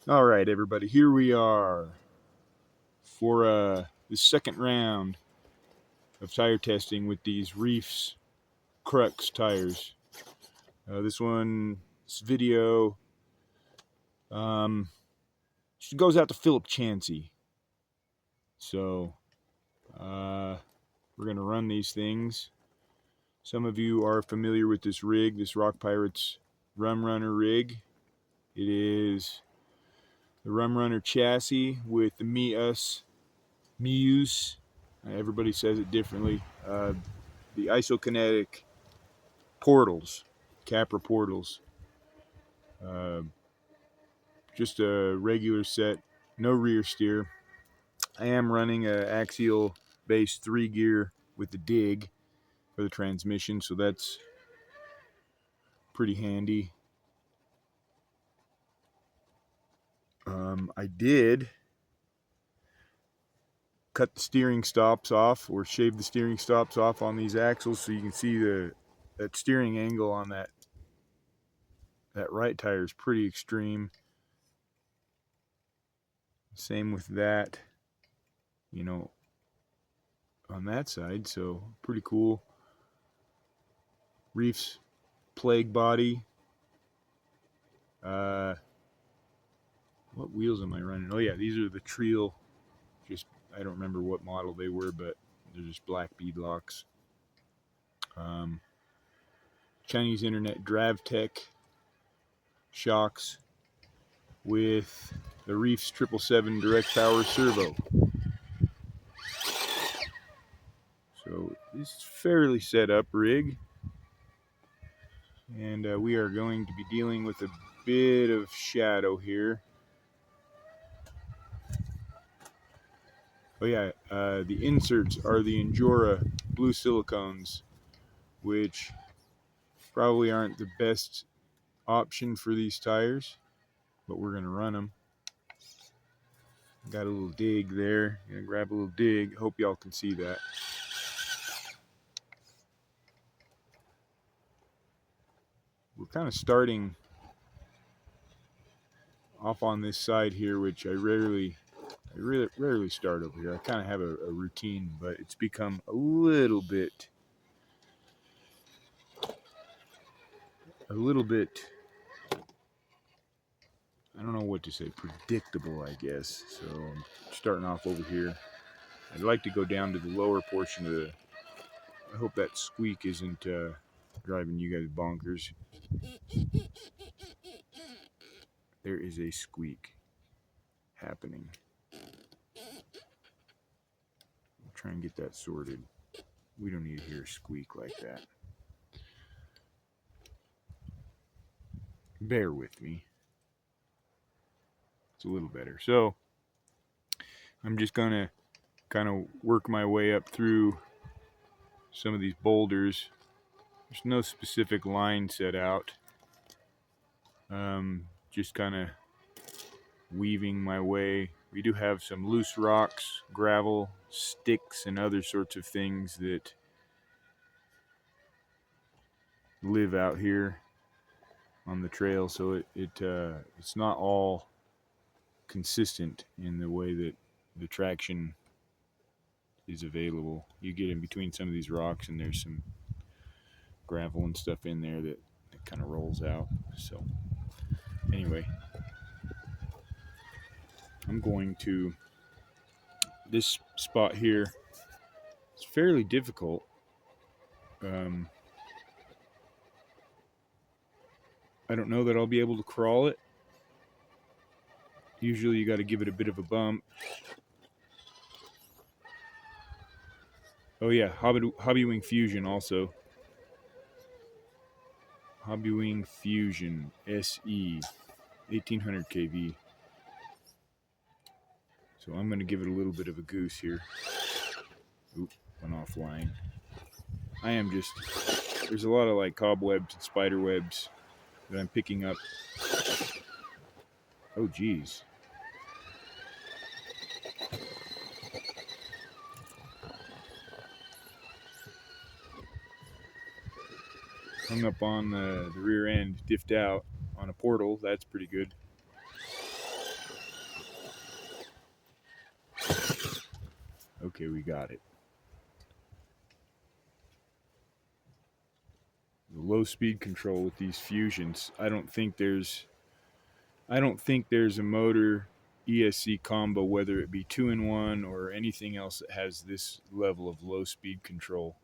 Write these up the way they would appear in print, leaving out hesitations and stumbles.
All right, everybody, here we are for the second round of tire testing with these Reefs Crux tires. This video, um, goes out to Philip Chansey. So, we're going to run these things. Some of you are familiar with this rig, this Rock Pirates Rum Runner rig. It is the Rum Runner chassis with the Muse. Everybody says it differently. The isokinetic portals, Capra portals. Uh, just a regular set, no rear steer. I am running a axial based 3-gear with the dig for the transmission, so that's pretty handy. I did cut the steering stops off, or shave the steering stops off on these axles, so you can see that steering angle on that right tire is pretty extreme. Same with that, on that side, so pretty cool. Reefs Plague body. What wheels am I running? Oh yeah, these are the Treel. I don't remember what model they were, but they're just black beadlocks. Chinese Internet DravTech shocks with the Reefs 777 direct power servo. So this is fairly set up rig, and we are going to be dealing with a bit of shadow here. Oh yeah, the inserts are the Injora blue silicones, which probably aren't the best option for these tires, but we're gonna run them. Got a little dig there. Gonna grab a little dig. Hope y'all can see that. We're kind of starting off on this side here, which I rarely start over here. I kind of have a routine, but it's become a little bit I don't know what to say, predictable, I guess. So I'm starting off over here. I'd like to go down to the lower portion of the. I hope that squeak isn't driving you guys bonkers. There is a squeak happening. We'll try and get that sorted. We don't need to hear a squeak like that. Bear with me. It's a little better. So I'm just gonna kind of work my way up through some of these boulders. There's no specific line set out. Just kind of weaving my way. We do have some loose rocks, gravel, sticks, and other sorts of things that live out here on the trail, so it's not all consistent in the way that the traction is available. You get in between some of these rocks, and there's some gravel and stuff in there that kind of rolls out. So anyway, I'm going to this spot here. It's fairly difficult. I don't know that I'll be able to crawl it. Usually you got to give it a bit of a bump. Oh yeah, Hobbywing Fusion also. Hobbywing Fusion SE 1800 kV. So I'm going to give it a little bit of a goose here. Oop, went offline. There's a lot of like cobwebs and spider webs that I'm picking up. Oh geez. Hung up on the rear end, diffed out on a portal. That's pretty good. Okay, we got it. The low speed control with these fusions. I don't think there's a motor ESC combo, whether it be 2-in-1 or anything else, that has this level of low speed control.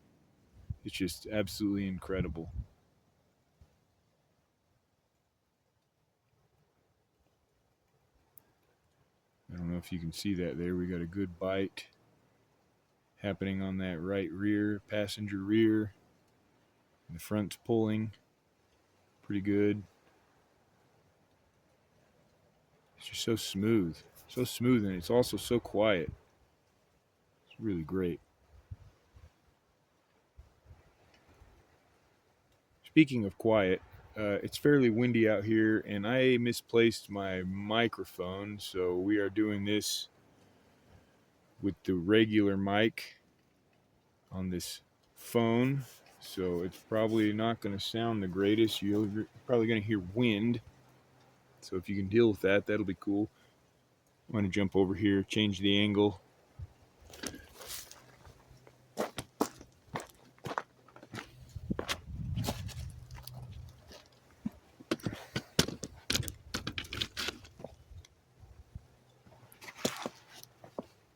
It's just absolutely incredible. I don't know if you can see that there. We got a good bite happening on that right rear, passenger rear. And the front's pulling pretty good. It's just so smooth. So smooth, and it's also so quiet. It's really great. Speaking of quiet, it's fairly windy out here, and I misplaced my microphone, so we are doing this with the regular mic on this phone. So it's probably not going to sound the greatest. You're probably going to hear wind. So if you can deal with that, that'll be cool. I'm going to jump over here, change the angle.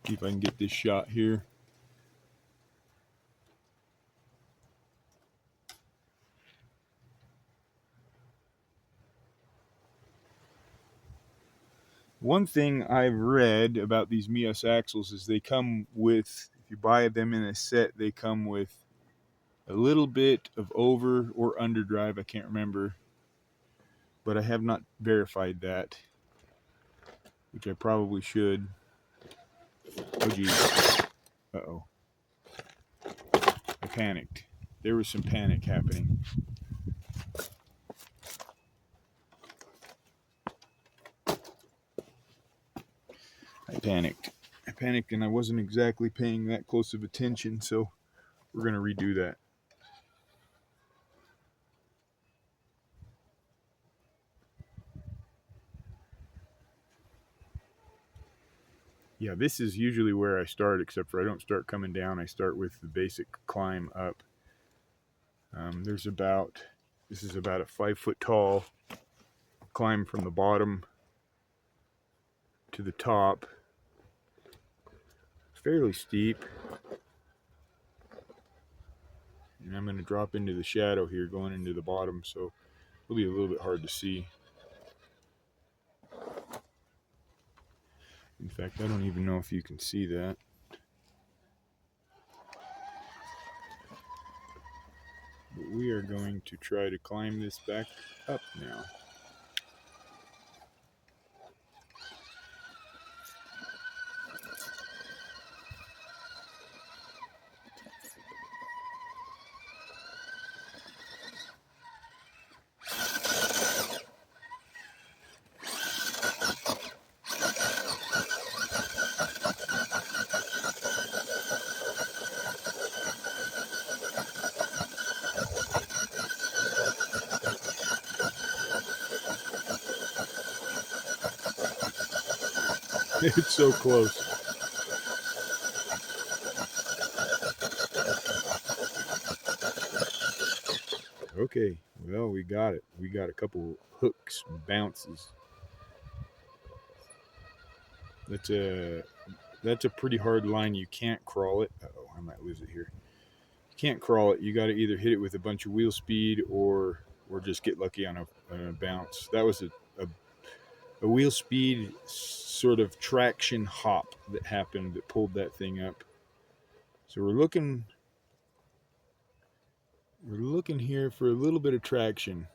See if I can get this shot here. One thing I've read about these Mios axles is they come with, if you buy them in a set, they come with a little bit of over or underdrive. I can't remember, but I have not verified that, which I probably should. Oh geez. Uh-oh. I panicked. There was some panic happening. I panicked and I wasn't exactly paying that close of attention, so we're going to redo that. Yeah, this is usually where I start, except for I don't start coming down. I start with the basic climb up. This is about a 5-foot tall climb from the bottom to the top. It's fairly steep. And I'm going to drop into the shadow here going into the bottom, so it'll be a little bit hard to see. In fact, I don't even know if you can see that. But we are going to try to climb this back up now. It's so close. Okay, well, we got it. We got a couple hooks and bounces. That's a pretty hard line. You can't crawl it. Uh-oh, I might lose it here. You can't crawl it. You got to either hit it with a bunch of wheel speed or just get lucky on a bounce. That was a wheel speed sort of traction hop that happened that pulled that thing up. So we're looking here for a little bit of traction.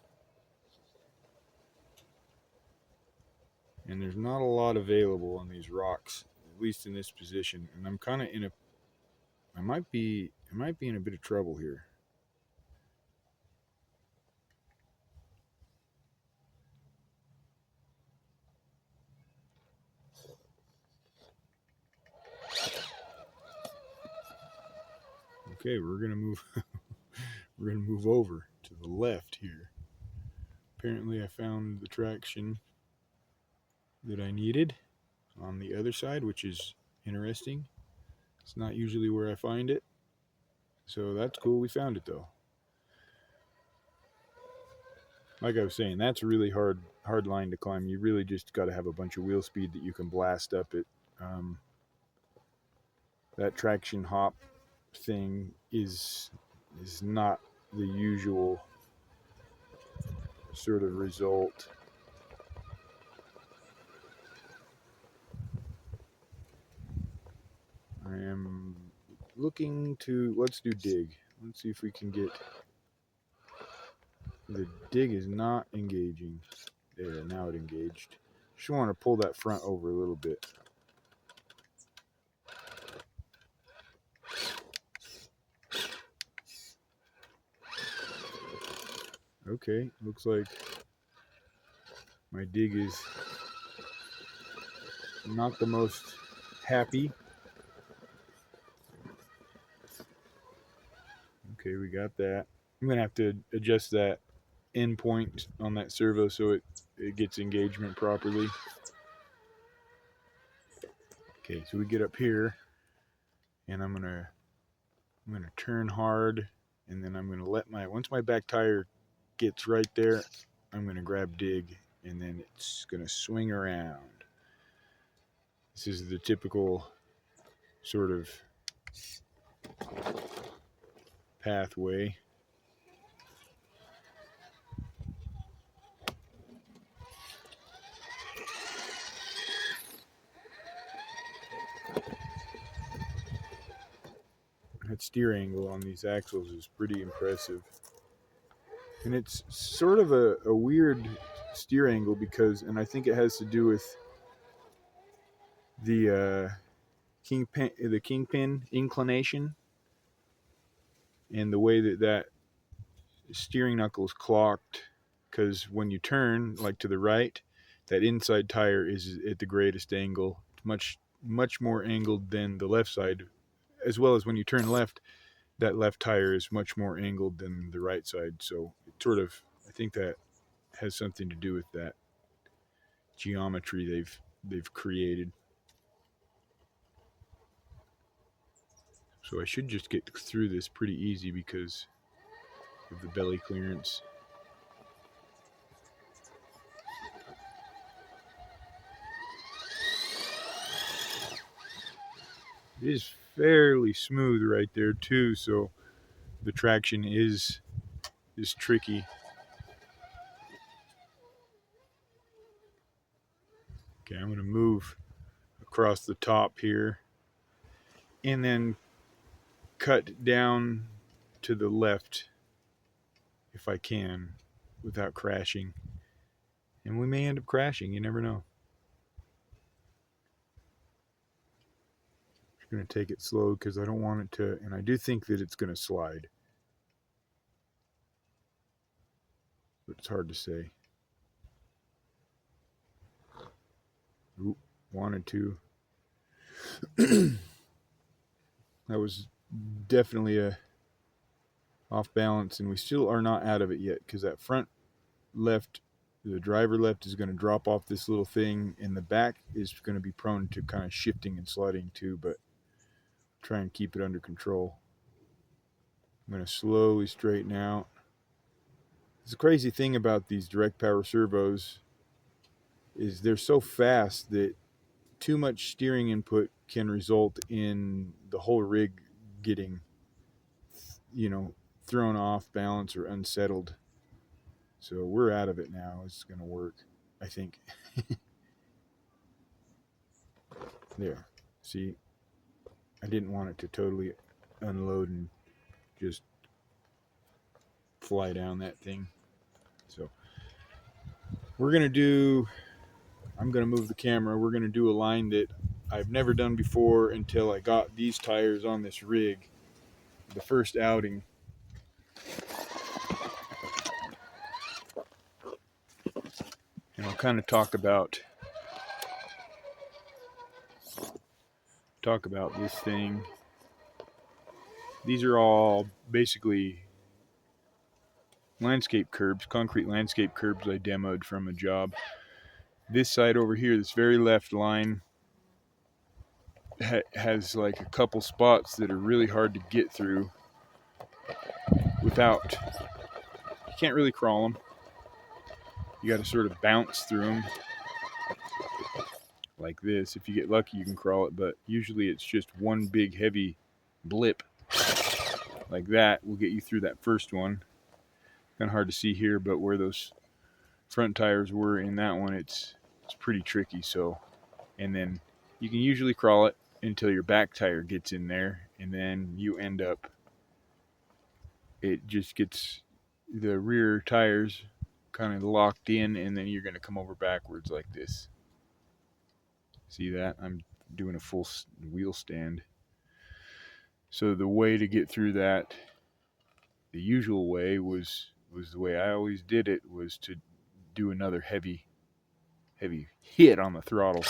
And there's not a lot available on these rocks, at least in this position. And I'm kind of I might be in a bit of trouble here. Okay, we're gonna move. We're gonna move over to the left here. Apparently, I found the traction that I needed on the other side, which is interesting. It's not usually where I find it. So that's cool. We found it though. Like I was saying, that's a really hard line to climb. You really just got to have a bunch of wheel speed that you can blast up it. That traction hop thing is not the usual sort of result. I am looking to, let's do dig. Let's see if we can get, the dig is not engaging. There, now it engaged. Just want to pull that front over a little bit. Okay, looks like my dig is not the most happy. Okay, we got that. I'm gonna have to adjust that end point on that servo so it gets engagement properly. Okay, so we get up here, and I'm gonna turn hard, and then I'm gonna let once my back tire gets right there, I'm gonna grab dig, and then it's gonna swing around. This is the typical sort of pathway. That steer angle on these axles is pretty impressive. And it's sort of a weird steer angle because, and I think it has to do with the kingpin inclination and the way that steering knuckle is clocked. Because when you turn like to the right, that inside tire is at the greatest angle, much more angled than the left side, as well as when you turn left, that left tire is much more angled than the right side. So it sort of, I think that has something to do with that geometry they've created. So I should just get through this pretty easy because of the belly clearance. It is fairly smooth right there too, so the traction is tricky. Okay, I'm going to move across the top here and then cut down to the left if I can without crashing. And we may end up crashing, you never know. I'm just going to take it slow because I don't want it to, and I do think that it's going to slide. But it's hard to say. Oop, wanted to. That was definitely a off balance, and we still are not out of it yet because that front left, the driver left, is going to drop off this little thing, and the back is going to be prone to kind of shifting and sliding too, but try and keep it under control. I'm going to slowly straighten out. The crazy thing about these direct power servos is they're so fast that too much steering input can result in the whole rig getting, thrown off balance or unsettled. So we're out of it now. It's going to work, I think. There. See, I didn't want it to totally unload and just fly down that thing. So we're going to do, I'm going to move the camera. We're going to do a line that I've never done before until I got these tires on this rig. The first outing. And I'll kind of talk about this thing. These are all basically landscape curbs, concrete landscape curbs I demoed from a job. This side over here, this very left line, has like a couple spots that are really hard to get through without, you can't really crawl them. You got to sort of bounce through them like this. If you get lucky, you can crawl it, but usually it's just one big heavy blip like that will get you through that first one. Kind of hard to see here, but where those front tires were in that one, it's pretty tricky. So, and then you can usually crawl it until your back tire gets in there, and then you end up, it just gets the rear tires kind of locked in, and then you're going to come over backwards like this. See that? I'm doing a full wheel stand. So the way to get through that, the usual way was the way I always did it, was to do another heavy hit on the throttle.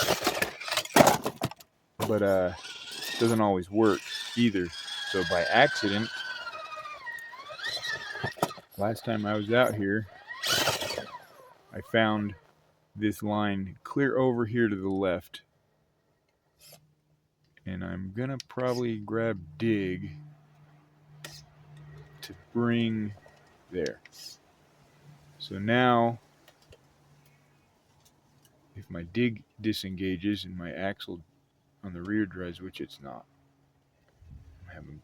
But it doesn't always work either. So by accident, last time I was out here, I found this line clear over here to the left. And I'm gonna probably grab dig to bring there. So now, if my dig disengages and my axle on the rear drives, which it's not, I'm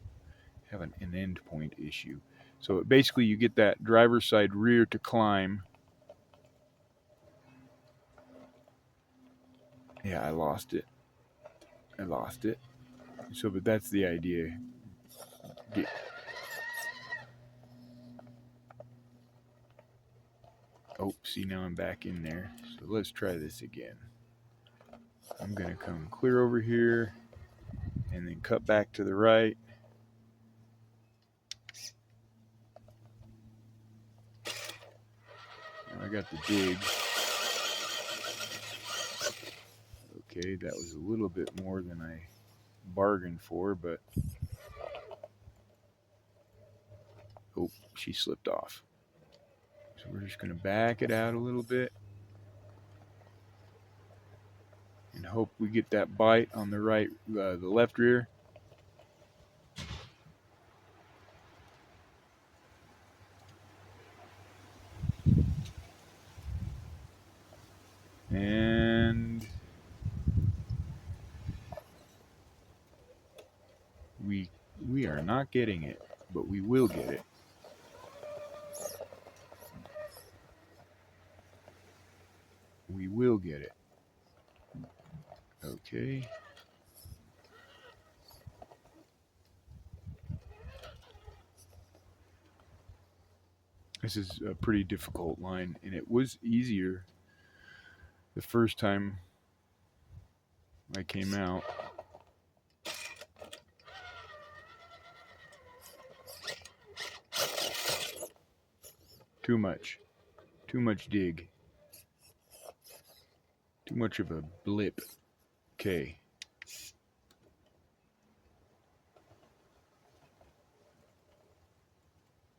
having an end point issue. So basically you get that driver's side rear to climb. Yeah, I lost it. So, but that's the idea. Oh, see, now I'm back in there. So let's try this again. I'm going to come clear over here and then cut back to the right. Now I got the dig. Okay, that was a little bit more than I bargained for, but oh, she slipped off. So we're just going to back it out a little bit and hope we get that bite on the right, the left rear. And we are not getting it, but we will get it. We will get it. Okay. This is a pretty difficult line, and it was easier the first time I came out. Too much dig. Too much of a blip. Okay.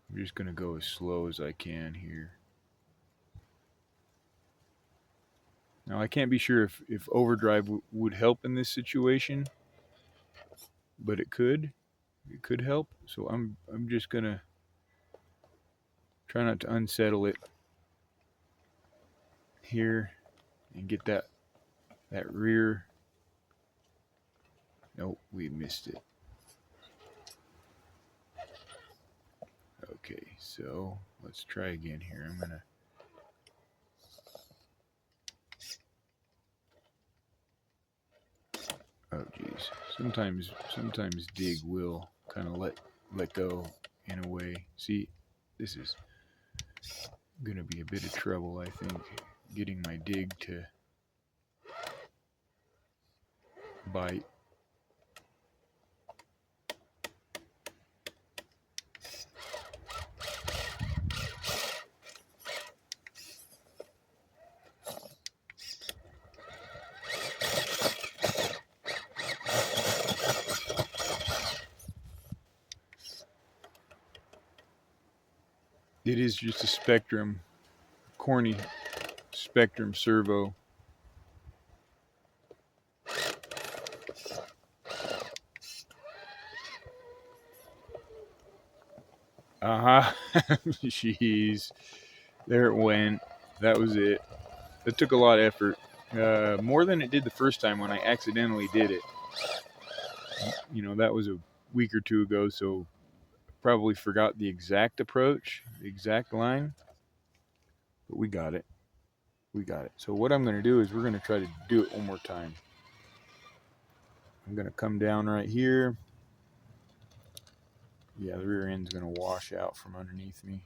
I'm just going to go as slow as I can here. Now I can't be sure if overdrive would help in this situation, but it could help. So I'm just going to try not to unsettle it here and get that rear. Nope, we missed it. Okay, so let's try again here. I'm gonna oh geez. Sometimes dig will kind of let go in a way. See, this is gonna be a bit of trouble, I think, getting my dig to bite. It is just a Spectrum, corny Spectrum servo. Uh-huh. Jeez. There it went. That was it. It took a lot of effort. More than it did the first time when I accidentally did it. You know, that was a week or two ago, so probably forgot the exact approach, the exact line. But we got it. We got it. So what I'm going to do is we're going to try to do it one more time. I'm going to come down right here. Yeah, the rear end's going to wash out from underneath me.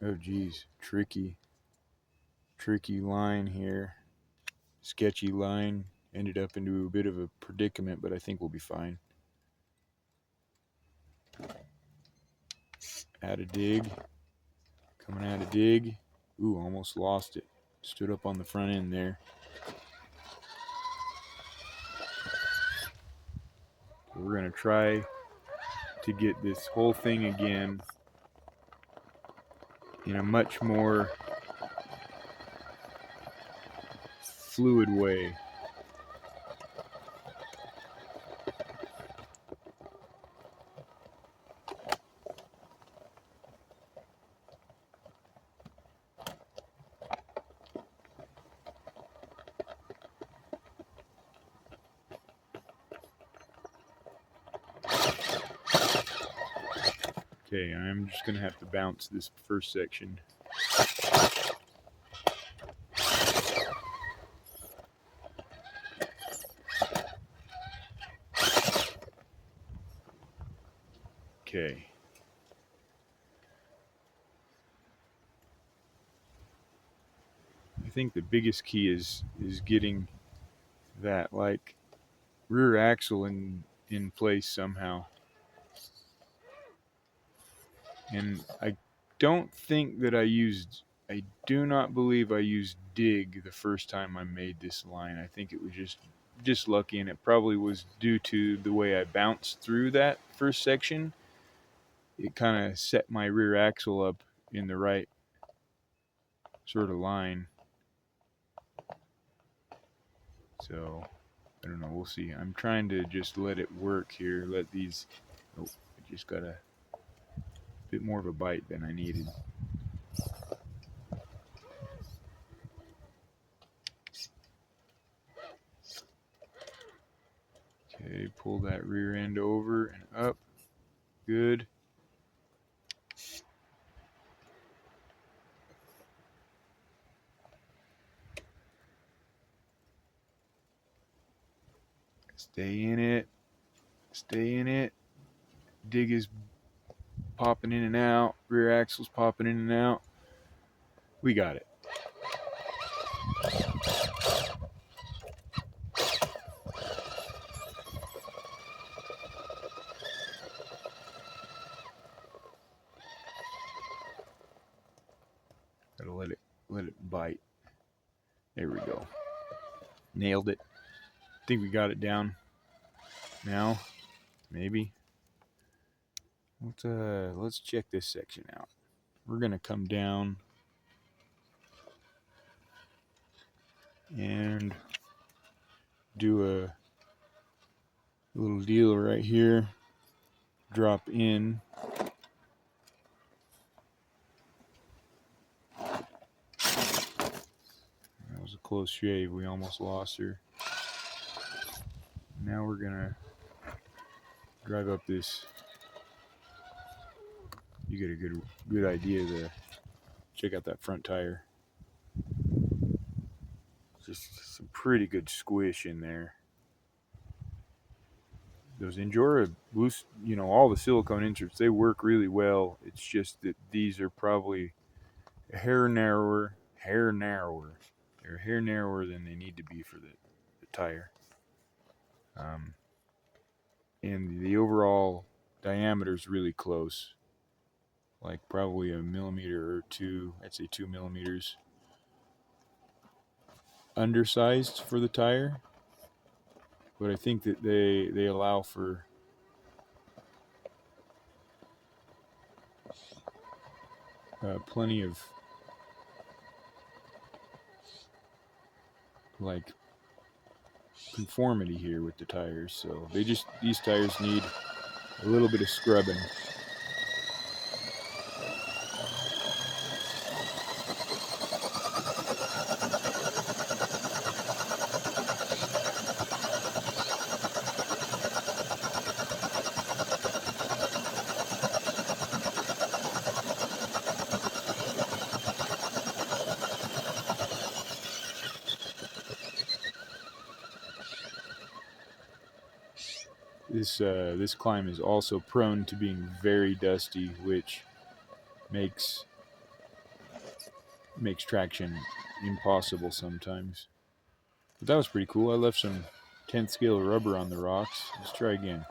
Oh, geez. Tricky line here. Sketchy line. Ended up into a bit of a predicament, but I think we'll be fine. Add a dig. Coming out of dig. Ooh, almost lost it. Stood up on the front end there. So we're going to try to get this whole thing again in a much more fluid way. Okay, I'm just going to have to bounce this first section. Okay. I think the biggest key is getting that like rear axle in place somehow. And I don't think that I do not believe I used dig the first time I made this line. I think it was just lucky, and it probably was due to the way I bounced through that first section. It kind of set my rear axle up in the right sort of line. So, I don't know, we'll see. I'm trying to just let it work here. Let these, oh, I just got a bit more of a bite than I needed. Okay, pull that rear end over and up. Good. Stay in it. Stay in it. Dig is popping in and out. Rear axle's popping in and out. We got it. Gotta let it bite. There we go. Nailed it. Think we got it down. Now, maybe. Let's check this section out. We're gonna come down and do a little deal right here. Drop in. That was a close shave. We almost lost her. Now we're gonna drive up this. You get a good idea to check out that front tire. Just some pretty good squish in there. Those Endura boost, you know, all the silicone inserts, they work really well. It's just that these are probably a hair narrower. They're a hair narrower than they need to be for the tire. And the overall diameter is really close. Like probably a millimeter or two. I'd say 2 millimeters. Undersized for the tire. But I think that they allow for plenty of like conformity here with the tires, so these tires need a little bit of scrubbing. This climb is also prone to being very dusty, which makes traction impossible sometimes. But that was pretty cool. I left some 10th scale rubber on the rocks. Let's try again.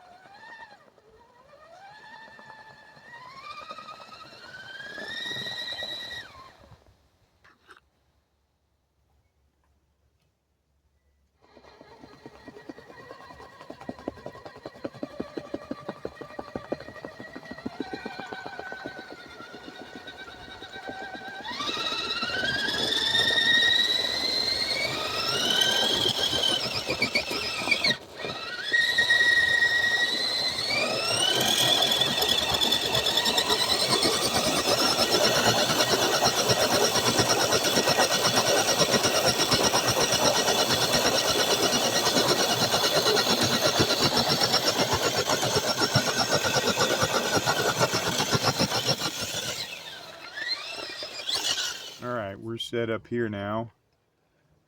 Alright, we're set up here now.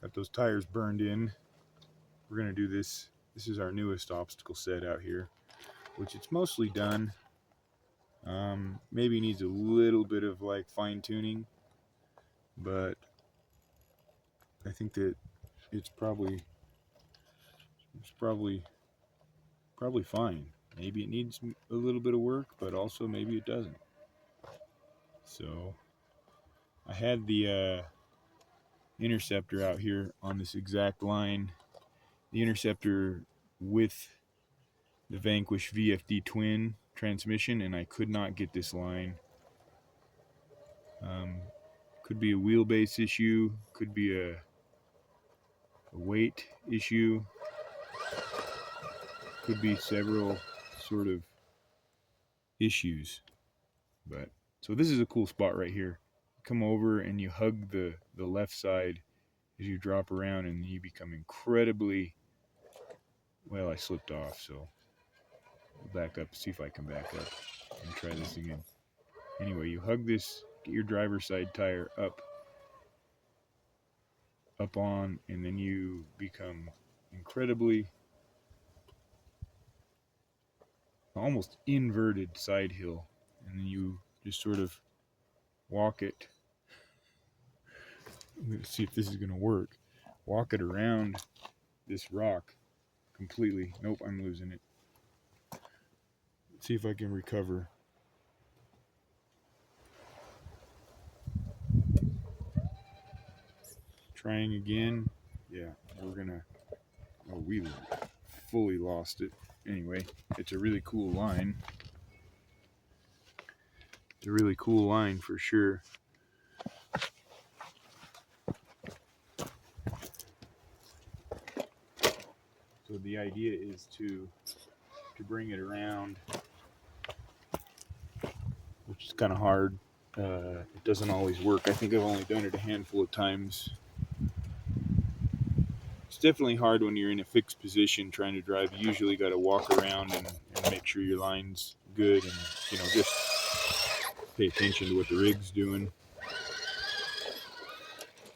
Got those tires burned in. We're going to do this. This is our newest obstacle set out here, which it's mostly done. Maybe needs a little bit of like fine tuning, but I think that it's probably fine. Maybe it needs a little bit of work, but also maybe it doesn't. So I had the interceptor out here on this exact line. The interceptor with the Vanquish VFD twin transmission, and I could not get this line. Could be a wheelbase issue, could be a weight issue, could be several sort of issues. But so this is a cool spot right here. Come over and you hug the left side as you drop around, and you become incredibly, well, I slipped off, so I'll back up, see if I can back up and try this again. Anyway, you hug this, get your driver's side tire up on, and then you become incredibly, almost inverted side hill, and then you just sort of walk it. I'm going to see if this is going to work. Walk it around this rock completely. Nope, I'm losing it. Let's see if I can recover. Trying again. Yeah, we're gonna, oh, we fully lost it. Anyway, it's a really cool line. It's a really cool line for sure. So the idea is to bring it around, which is kind of hard. It doesn't always work. I think I've only done it a handful of times. It's definitely hard when you're in a fixed position trying to drive. You usually got to walk around and make sure your line's good, and just pay attention to what the rig's doing.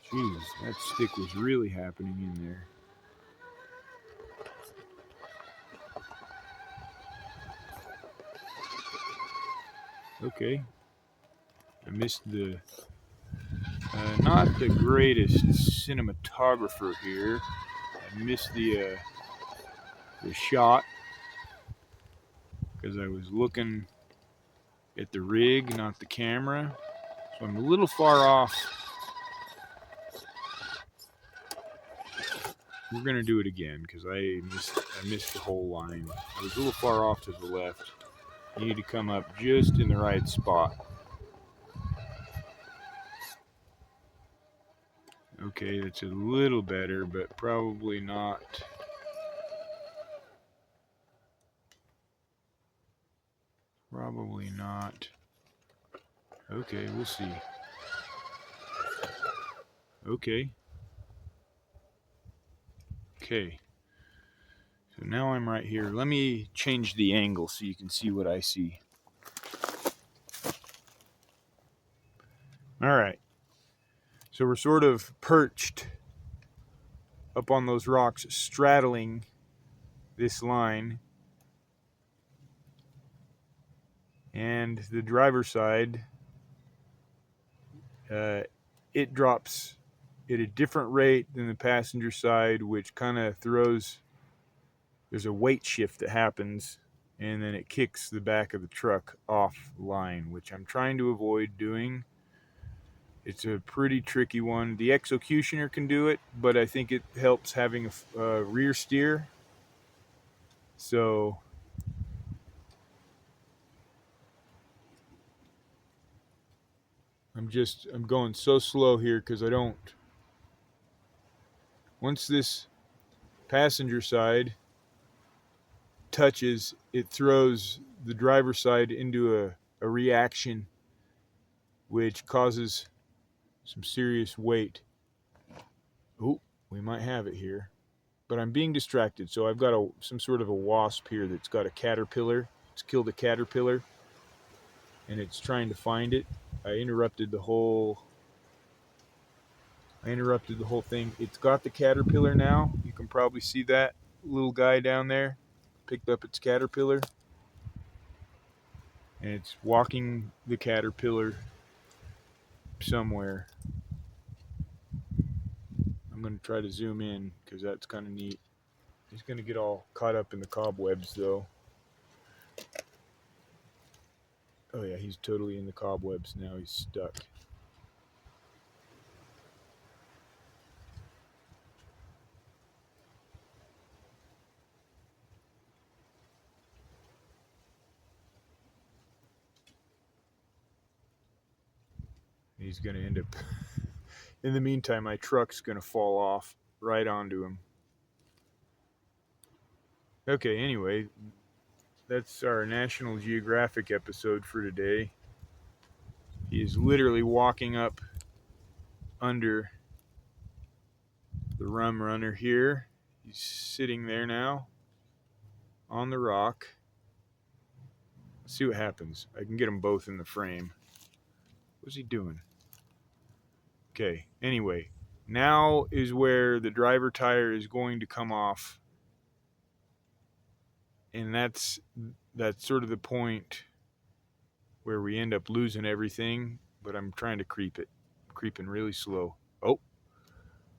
Jeez, that stick was really happening in there. Okay, I missed the not the greatest cinematographer here. I missed the shot because I was looking at the rig, not the camera. So I'm a little far off. We're gonna do it again because I missed the whole line. I was a little far off to the left. You need to come up just in the right spot. Okay, that's a little better, but probably not Probably not. Okay, we'll see. Okay. Okay. So now I'm right here. Let me change the angle so you can see what I see. All right. So we're sort of perched up on those rocks, straddling this line. And the driver's side, it drops at a different rate than the passenger side, which kind of throws, there's a weight shift that happens, and then it kicks the back of the truck offline, which I'm trying to avoid doing. It's a pretty tricky one. The executioner can do it, but I think it helps having a rear steer. So I'm going so slow here because I don't. Once this passenger side touches, it throws the driver's side into a reaction, which causes some serious weight. Oh, we might have it here. But I'm being distracted, so I've got some sort of a wasp here that's got a caterpillar. It's killed a caterpillar, and it's trying to find it. I interrupted the whole thing. It's got the caterpillar now. You can probably see that little guy down there. Picked up its caterpillar. And it's walking the caterpillar somewhere. I'm going to try to zoom in because that's kind of neat. He's going to get all caught up in the cobwebs, though. Oh, yeah, he's totally in the cobwebs now. He's stuck. He's going to end up... In the meantime, my truck's going to fall off right onto him. Okay, anyway, that's our National Geographic episode for today. He is literally walking up under the rum runner here. He's sitting there now on the rock. Let's see what happens. I can get them both in the frame. What's he doing? Okay, anyway, now is where the driver tire is going to come off. And that's sort of the point where we end up losing everything, but I'm trying to creep it. I'm creeping really slow. Oh,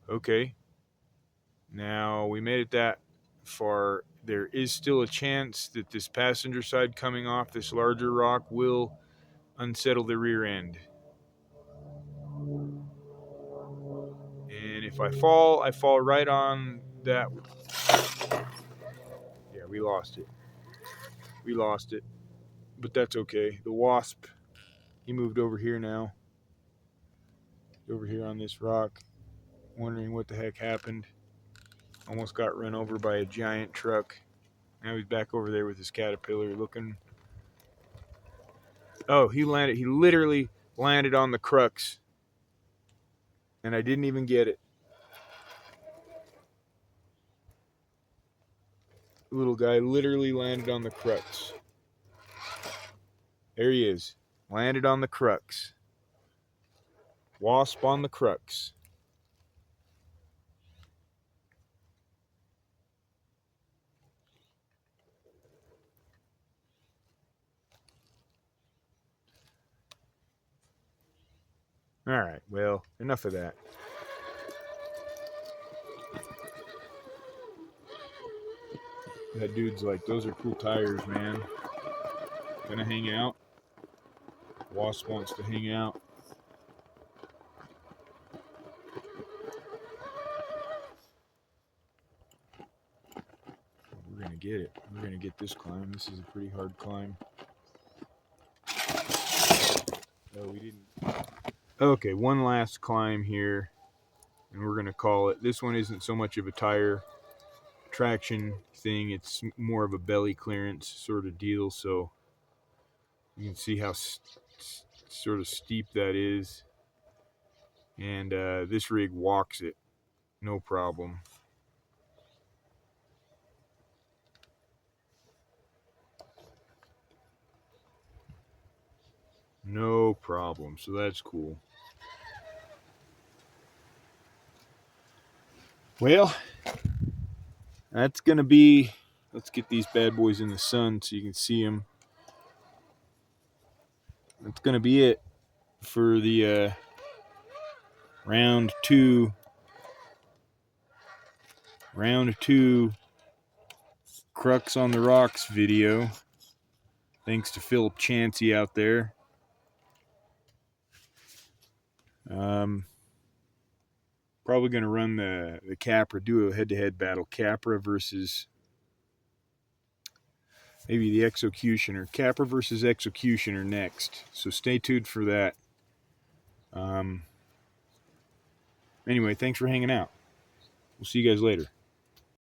okay. Now we made it that far. There is still a chance that this passenger side coming off this larger rock will unsettle the rear end. And if I fall right on that. Yeah, we lost it. We lost it. But that's okay. The wasp, he moved over here now. Over here on this rock. Wondering what the heck happened. Almost got run over by a giant truck. Now he's back over there with his caterpillar looking. Oh, he literally landed on the crux. And I didn't even get it. The little guy literally landed on the crux. There he is. Landed on the crux. Wasp on the crux. All right, well, enough of that. That dude's like, those are cool tires, man. Gonna hang out. Wasp wants to hang out. We're gonna get it. We're gonna get this climb. This is a pretty hard climb. No, we didn't. Okay, one last climb here, and we're gonna call it. This one isn't so much of a tire traction thing. It's more of a belly clearance sort of deal. So You can see how sort of steep that is. And this rig walks it, no problem. No problem, so that's cool. Well, that's gonna be, let's get these bad boys in the sun so you can see them. That's gonna be it for the round two Crux on the Rocks video. Thanks to Philip Chansey out there. Probably going to run the Capra, do a head-to-head battle. Capra versus maybe the Executioner. Capra versus Executioner next. So stay tuned for that. Anyway, thanks for hanging out. We'll see you guys later.